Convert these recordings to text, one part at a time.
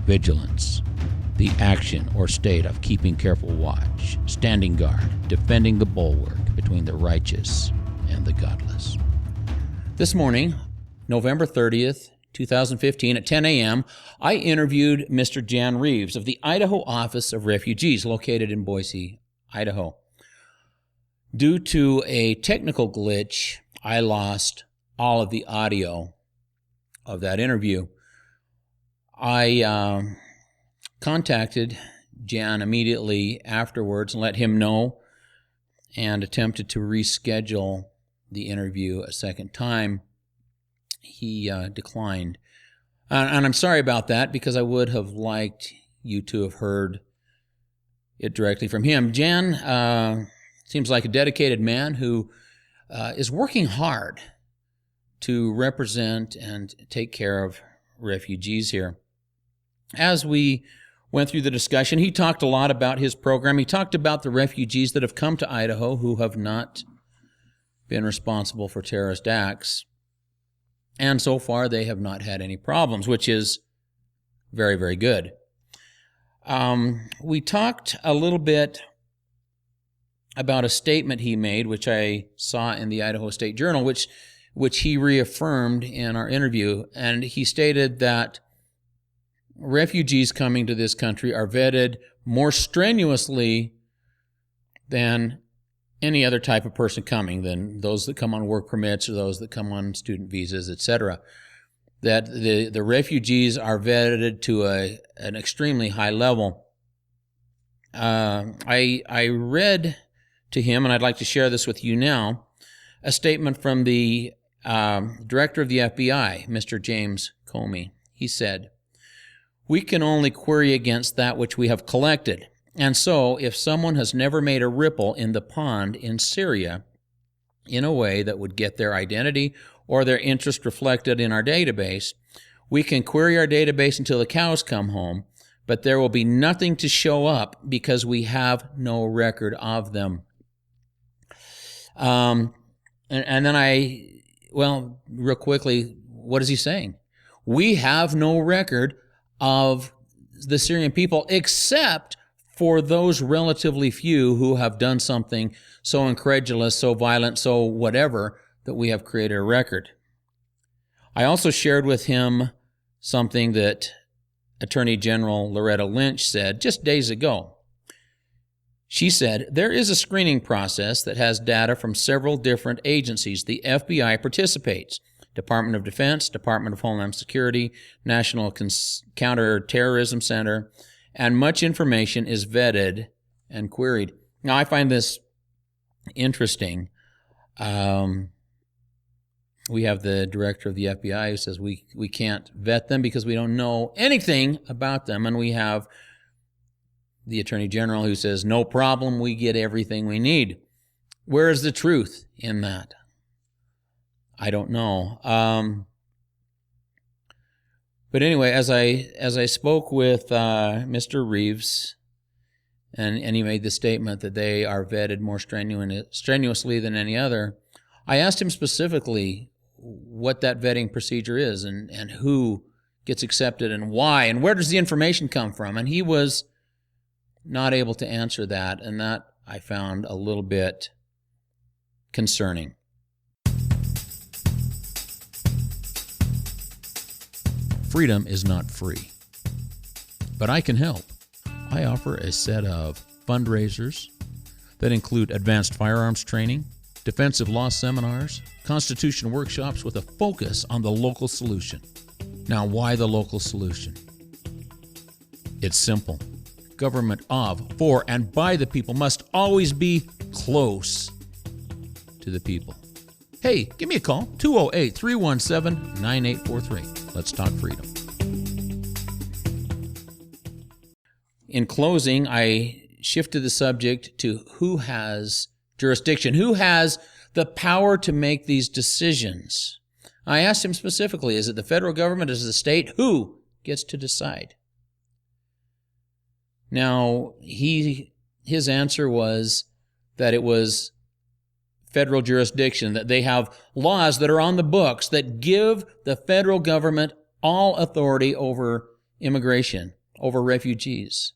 vigilance, the action or state of keeping careful watch, standing guard, defending the bulwark between the righteous and the godless. This morning, November 30th, 2015, at 10 a.m., I interviewed Mr. Jan Reeves of the Idaho Office of Refugees, located in Boise, Idaho. Due to a technical glitch, I lost all of the audio of that interview. I contacted Jan immediately afterwards and let him know, and attempted to reschedule the interview a second time. He declined. And I'm sorry about that, because I would have liked you to have heard it directly from him. Jan seems like a dedicated man who is working hard to represent and take care of refugees here. As we went through the discussion, he talked a lot about his program. He talked about the refugees that have come to Idaho who have not been responsible for terrorist acts. And so far, they have not had any problems, which is very, very good. We talked a little bit about a statement he made, which I saw in the Idaho State Journal, which he reaffirmed in our interview. And he stated that refugees coming to this country are vetted more strenuously than any other type of person coming, than those that come on work permits or those that come on student visas, etc. That the refugees are vetted to an extremely high level. I read to him, and I'd like to share this with you now, a statement from the director of the FBI, Mr. James Comey. He said, "We can only query against that which we have collected. And so, if someone has never made a ripple in the pond in Syria in a way that would get their identity or their interest reflected in our database, we can query our database until the cows come home, but there will be nothing to show up because we have no record of them." And then real quickly, what is he saying? We have no record of the Syrian people except for those relatively few who have done something so incredulous, so violent, so whatever, that we have created a record. I also shared with him something that Attorney General Loretta Lynch said just days ago. She said, "There is a screening process that has data from several different agencies. The FBI participates. Department of Defense, Department of Homeland Security, National Counterterrorism Center, and much information is vetted and queried." Now, I find this interesting. We have the director of the FBI who says we can't vet them because we don't know anything about them, and we have the Attorney General who says, no problem, we get everything we need. Where is the truth in that? I don't know. But anyway, as I spoke with Mr. Reeves, and he made the statement that they are vetted more strenuously than any other, I asked him specifically what that vetting procedure is and who gets accepted and why, and where does the information come from. And he was not able to answer that, and that I found a little bit concerning. Freedom is not free, but I can help. I offer a set of fundraisers that include advanced firearms training, defensive law seminars, constitution workshops with a focus on the local solution. Now, why the local solution? It's simple. Government of, for, and by the people must always be close to the people. Hey, give me a call, 208-317-9843. Let's talk freedom. In closing, I shifted the subject to who has jurisdiction, who has the power to make these decisions. I asked him specifically, is it the federal government, is it the state? Who gets to decide? Now, his answer was that it was federal jurisdiction, that they have laws that are on the books that give the federal government all authority over immigration, over refugees.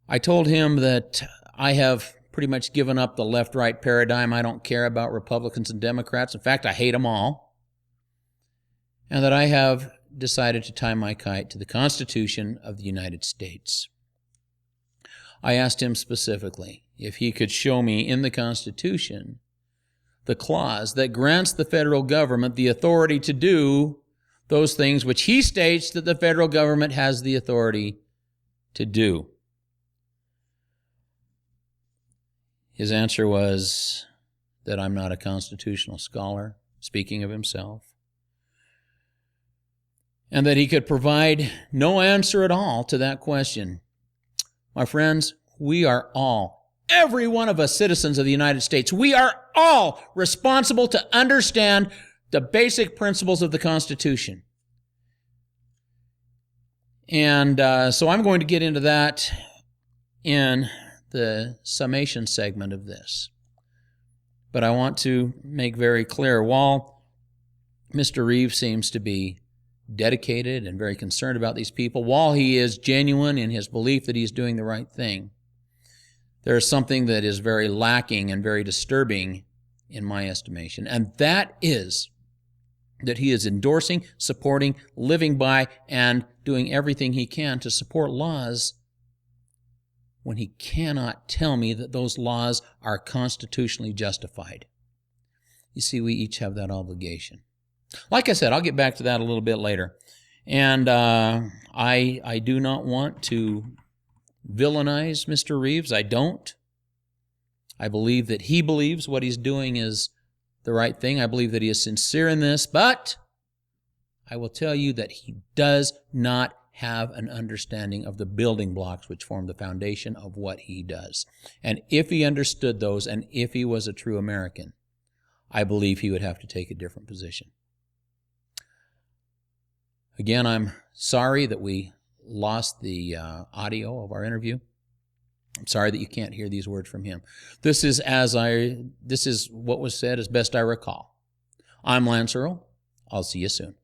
I told him that I have pretty much given up the left-right paradigm. I don't care about Republicans and Democrats. In fact, I hate them all. And that I have decided to tie my kite to the Constitution of the United States. I asked him specifically if he could show me in the Constitution the clause that grants the federal government the authority to do those things which he states that the federal government has the authority to do. His answer was that I'm not a constitutional scholar, speaking of himself, and that he could provide no answer at all to that question. My friends, we are all, every one of us citizens of the United States, we are all responsible to understand the basic principles of the Constitution. And so I'm going to get into that in the summation segment of this. But I want to make very clear, while Mr. Reeves seems to be dedicated and very concerned about these people, while he is genuine in his belief that he's doing the right thing, there is something that is very lacking and very disturbing in my estimation, and that is that he is endorsing, supporting, living by, and doing everything he can to support laws when he cannot tell me that those laws are constitutionally justified. You see, we each have that obligation. Like I said, I'll get back to that a little bit later. And I do not want to villainize Mr. Reeves. I don't. I believe that he believes what he's doing is the right thing. I believe that he is sincere in this, but I will tell you that he does not have an understanding of the building blocks which form the foundation of what he does. And if he understood those, and if he was a true American, I believe he would have to take a different position. Again, I'm sorry that we lost the audio of our interview. I'm sorry that you can't hear these words from him. This is what was said as best I recall. I'm Lance Earl. I'll see you soon.